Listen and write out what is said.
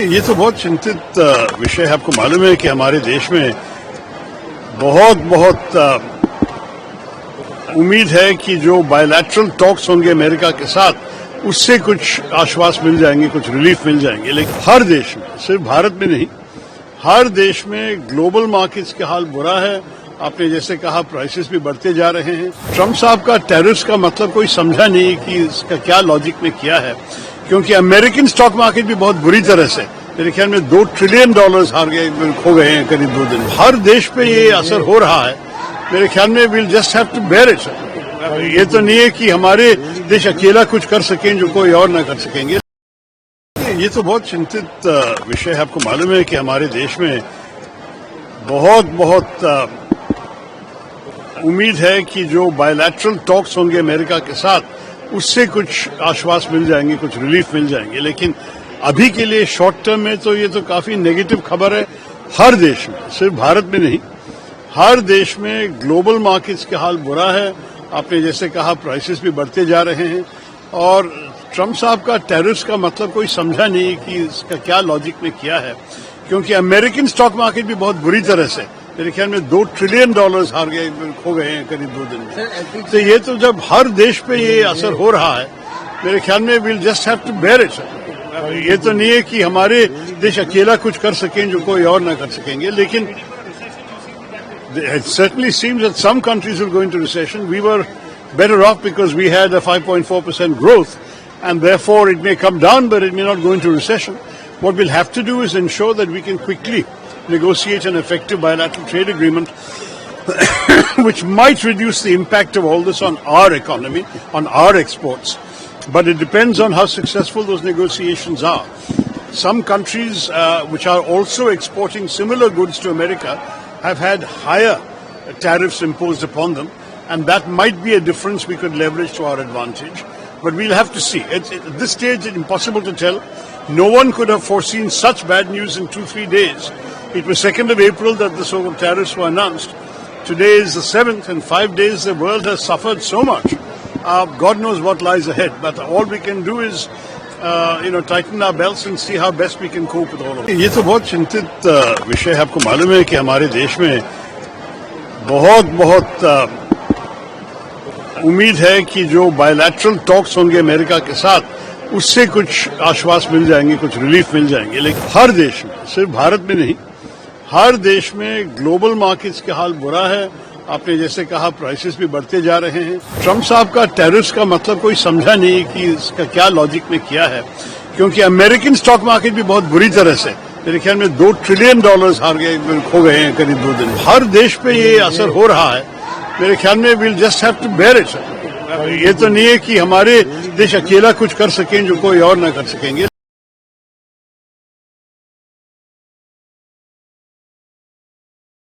ये तो बहुत चिंतित विषय है। आपको मालूम है कि हमारे देश में बहुत उम्मीद है कि जो बायलैटरल टॉक्स होंगे अमेरिका के साथ उससे कुछ आश्वास मिल जाएंगे, कुछ रिलीफ मिल जाएंगे। लेकिन हर देश में, सिर्फ भारत में नहीं, हर देश में ग्लोबल मार्केट्स का हाल बुरा है। आपने जैसे कहा प्राइसेस भी बढ़ते जा रहे हैं। ट्रंप साहब का टैरिफ्स का मतलब कोई समझा नहीं कि इसका क्या लॉजिक में किया है, क्योंकि अमेरिकन स्टॉक मार्केट भी बहुत बुरी तरह से, मेरे ख्याल में $2 ट्रिलियन हार गए, खो गए हैं करीब 2 दिन। हर देश पे ये असर हो रहा है। मेरे ख्याल में we'll just have to bear it. ये तो नहीं है कि हमारे देश अकेला कुछ कर सकें जो कोई और ना कर सकेंगे। ये तो बहुत चिंतित विषय है। आपको मालूम है कि हमारे देश में बहुत उम्मीद है कि जो बायलैटरल टॉक्स होंगे अमेरिका के साथ उससे कुछ आश्वास मिल जाएंगे, कुछ रिलीफ मिल जाएंगे। लेकिन अभी के लिए शॉर्ट टर्म में तो ये तो काफी नेगेटिव खबर है। हर देश में, सिर्फ भारत में नहीं, हर देश में ग्लोबल मार्केट्स का हाल बुरा है। आपने जैसे कहा प्राइसेस भी बढ़ते जा रहे हैं और ट्रंप साहब का टैरिफ्स का मतलब कोई समझा नहीं कि इसका क्या लॉजिक में किया है, क्योंकि अमेरिकन स्टॉक मार्केट भी बहुत बुरी तरह से, मेरे ख्याल में $2 ट्रिलियन हार गए, खो गए हैं करीब 2 दिन में। तो ये तो जब हर देश पे ये असर हो रहा है, मेरे ख्याल में we'll just have to bear it. ये तो नहीं है कि हमारे देश अकेला कुछ कर सकें जो कोई और ना कर सकेंगे। लेकिन it certainly seems that some countries will go into recession. We were better off because we had a 5.4% growth, and therefore it may come down, but it may not go into recession. What we'll have to do is ensure that we can quickly negotiate an effective bilateral trade agreement which might reduce the impact of all this on our economy, on our exports. But it depends on how successful those negotiations are. Some countries which are also exporting similar goods to America have had higher tariffs imposed upon them, and that might be a difference we could leverage to our advantage. But we'll have to see. At this stage, it's impossible to tell. No one could have foreseen such bad news in 2-3 days. It was 2nd of April that the so-called tariffs were announced. Today is the 7th, and 5 days the world has suffered so much. God knows what lies ahead. But all we can do is, tighten our belts and see how best we can cope with all of it. ये तो बहुत चिंतित विषय है। आपको मालूम है कि हमारे देश में बहुत उम्मीद है कि जो बायलैटरल टॉक्स होंगे अमेरिका के साथ उससे कुछ आश्वास मिल जाएंगे, कुछ रिलीफ मिल जाएंगे। लेकिन हर देश में, सिर्फ भारत में नहीं, हर देश में ग्लोबल मार्केट्स का हाल बुरा है। आपने जैसे कहा प्राइसेस भी बढ़ते जा रहे हैं। ट्रंप साहब का टैरिफ्स का मतलब कोई समझा नहीं कि इसका क्या लॉजिक में किया है, क्योंकि अमेरिकन स्टॉक मार्केट भी बहुत बुरी तरह से, मेरे ख्याल में $2 ट्रिलियन हार गए, खो गए हैं करीब 2 दिन में। हर देश पे ये असर हो रहा है। मेरे ख्याल में we'll just have to bear it. ये तो नहीं है कि हमारे देश अकेला कुछ कर सकें जो कोई और ना कर सकेंगे।